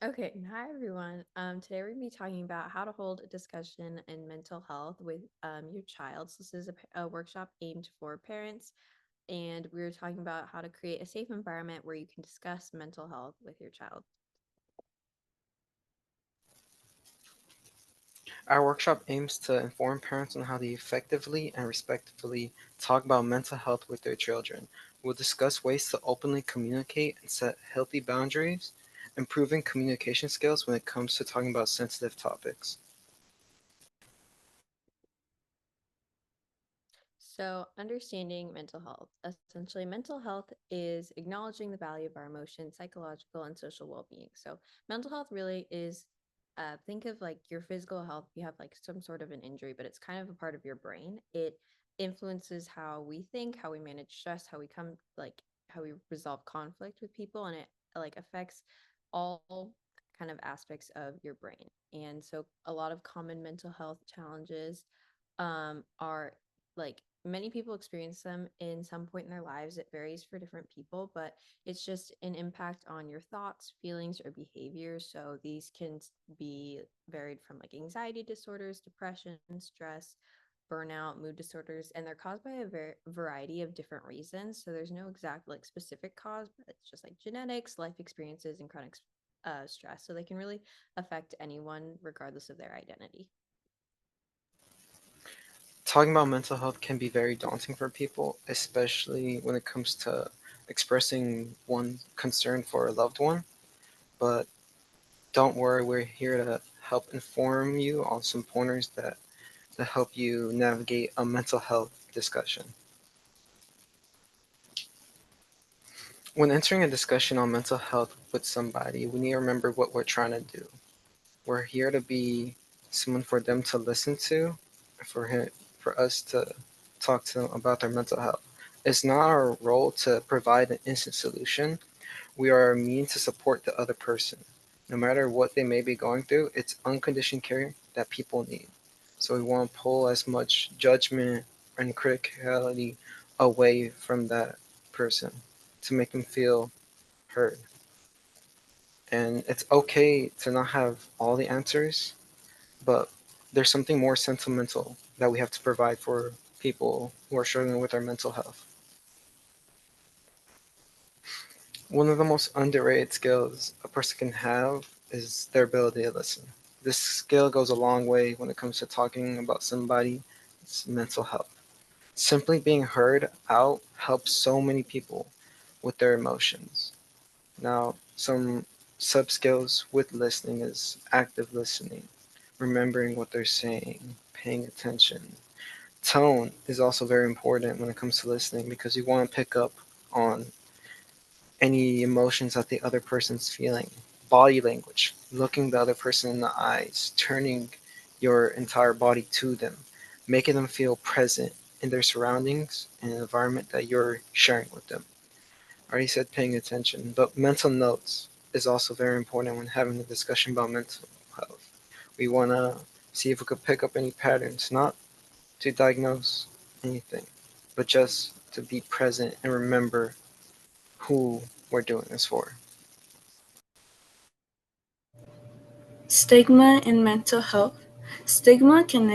Okay, hi everyone. Today we're going to be talking about how to hold a discussion in mental health with your child. So this is a workshop aimed for parents, and we're talking about how to create a safe environment where you can discuss mental health with your child. Our workshop aims to inform parents on how to effectively and respectfully talk about mental health with their children. We'll discuss ways to openly communicate and set healthy boundaries, improving communication skills when it comes to talking about sensitive topics. So, understanding mental health. Essentially, mental health is acknowledging the value of our emotions, psychological, and social well being. So, mental health really is think of like your physical health. You have like some sort of an injury, but it's kind of a part of your brain. It influences how we think, how we manage stress, how we resolve conflict with people, and it like affects all kind of aspects of your brain. And so, a lot of common mental health challenges are like many people experience them in some point in their lives. It varies for different people, but it's just an impact on your thoughts, feelings, or behaviors. So these can be varied from like anxiety disorders, depression, stress, burnout, mood disorders, and they're caused by a variety of different reasons. So there's no exact like specific cause, but it's just like genetics, life experiences, and chronic stress. So they can really affect anyone regardless of their identity. Talking about mental health can be very daunting for people, especially when it comes to expressing one concern for a loved one. But don't worry, we're here to help inform you on some pointers that help you navigate a mental health discussion. When entering a discussion on mental health with somebody, we need to remember what we're trying to do. We're here to be someone for them to listen to, for us to talk to them about their mental health. It's not our role to provide an instant solution. We are a means to support the other person. No matter what they may be going through, it's unconditioned care that people need. So we want to pull as much judgment and criticality away from that person to make them feel heard. And it's okay to not have all the answers, but there's something more sentimental that we have to provide for people who are struggling with their mental health. One of the most underrated skills a person can have is their ability to listen. This skill goes a long way when it comes to talking about somebody's mental health. Simply being heard out helps so many people with their emotions. Now, some sub skills with listening is active listening, remembering what they're saying, paying attention. Tone is also very important when it comes to listening because you want to pick up on any emotions that the other person's feeling. Body language, looking the other person in the eyes, turning your entire body to them, making them feel present in their surroundings and an environment that you're sharing with them. I already said paying attention, but mental notes is also very important when having a discussion about mental health. We want to see if we could pick up any patterns, not to diagnose anything, but just to be present and remember who we're doing this for. Stigma in mental health. Stigma can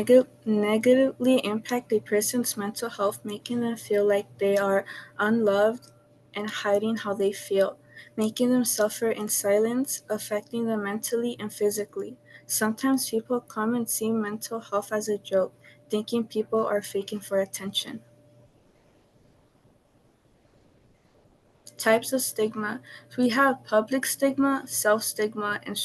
negatively impact a person's mental health, making them feel like they are unloved and hiding how they feel, making them suffer in silence, affecting them mentally and physically. Sometimes people come and see mental health as a joke, thinking people are faking for attention. Types of stigma. We have public stigma, self stigma, and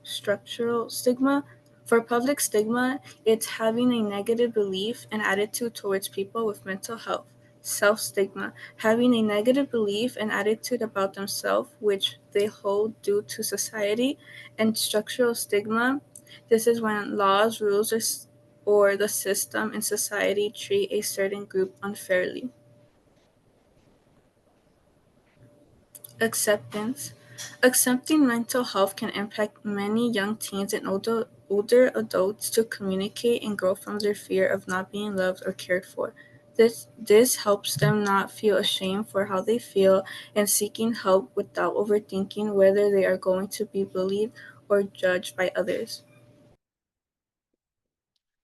structural stigma. For public stigma, it's having a negative belief and attitude towards people with mental health. Self stigma, having a negative belief and attitude about themselves, which they hold due to society. And structural stigma, this is when laws, rules, or the system in society treat a certain group unfairly. Acceptance. Accepting mental health can impact many young teens and older adults to communicate and grow from their fear of not being loved or cared for. This helps them not feel ashamed for how they feel and seeking help without overthinking whether they are going to be bullied or judged by others.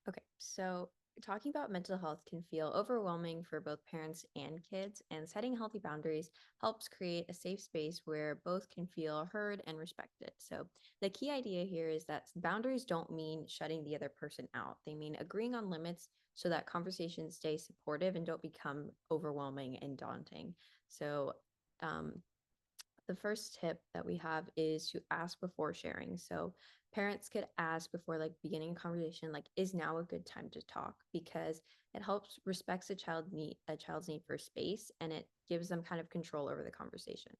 Okay, so talking about mental health can feel overwhelming for both parents and kids, and setting healthy boundaries helps create a safe space where both can feel heard and respected. So, the key idea here is that boundaries don't mean shutting the other person out, they mean agreeing on limits so that conversations stay supportive and don't become overwhelming and daunting. So, um, the first tip that we have is to ask before sharing. So parents could ask before like beginning a conversation, like, is now a good time to talk? Because it helps respects a child's need for space, and it gives them kind of control over the conversation.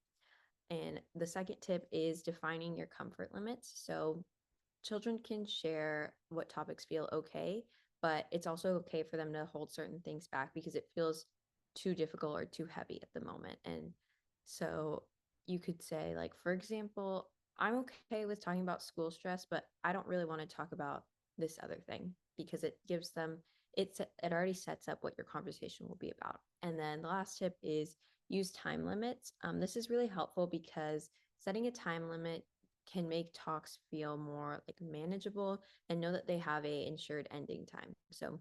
And the second tip is defining your comfort limits. So children can share what topics feel okay, but it's also okay for them to hold certain things back because it feels too difficult or too heavy at the moment. And so you could say, like, for example, I'm okay with talking about school stress, but I don't really want to talk about this other thing because it gives them it already sets up what your conversation will be about. And then the last tip is use time limits. This is really helpful because setting a time limit can make talks feel more like manageable and know that they have a ensured ending time. So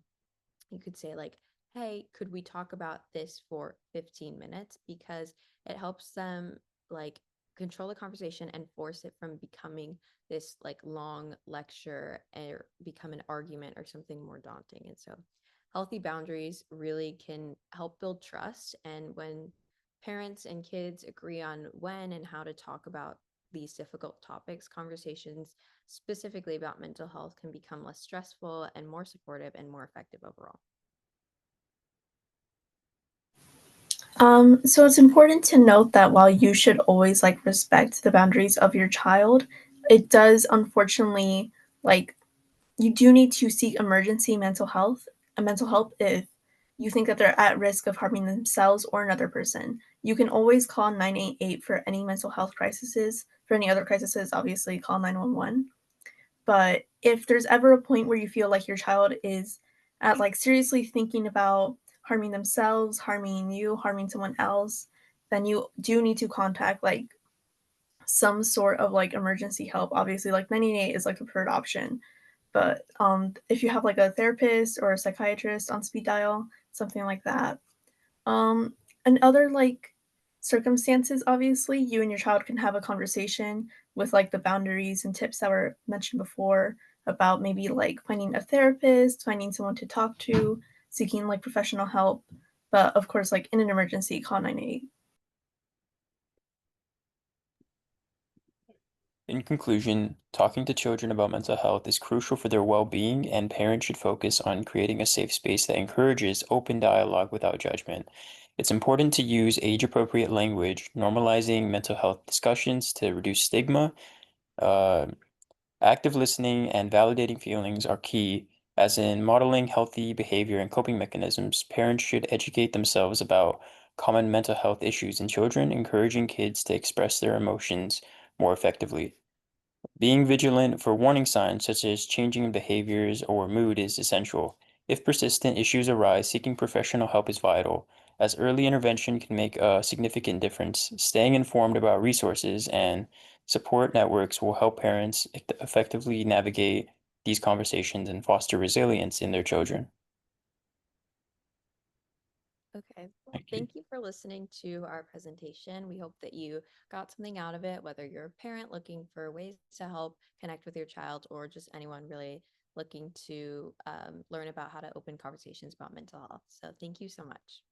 you could say like, hey, could we talk about this for 15 minutes? Because it helps them like control the conversation and force it from becoming this like long lecture or become an argument or something more daunting. And so healthy boundaries really can help build trust. And when parents and kids agree on when and how to talk about these difficult topics, conversations specifically about mental health can become less stressful and more supportive and more effective overall. So it's important to note that while you should always like respect the boundaries of your child, it does unfortunately like you do need to seek emergency mental help if you think that they're at risk of harming themselves or another person. You can always call 988 for any mental health crises. For any other crises, obviously call 911. But if there's ever a point where you feel like your child is at like seriously thinking about harming themselves, harming you, harming someone else, then you do need to contact like some sort of like emergency help. Obviously, like 988 is like a preferred option. But if you have like a therapist or a psychiatrist on speed dial, something like that, um, and other like circumstances, obviously, you and your child can have a conversation with like the boundaries and tips that were mentioned before about maybe like finding a therapist, finding someone to talk to, seeking like professional help. But of course, like in an emergency, call 988. In conclusion, talking to children about mental health is crucial for their well-being, and parents should focus on creating a safe space that encourages open dialogue without judgment. It's important to use age-appropriate language, normalizing mental health discussions to reduce stigma. Uh, Active listening and validating feelings are key, as in modeling healthy behavior and coping mechanisms. Parents should educate themselves about common mental health issues in children, encouraging kids to express their emotions more effectively. Being vigilant for warning signs such as changing behaviors or mood is essential. If persistent issues arise, seeking professional help is vital, as early intervention can make a significant difference. Staying informed about resources and support networks will help parents effectively navigate these conversations and foster resilience in their children. Okay. Well, Thank you. thank you for listening to our presentation. We hope that you got something out of it, whether you're a parent looking for ways to help connect with your child or just anyone really looking to learn about how to open conversations about mental health. So thank you so much.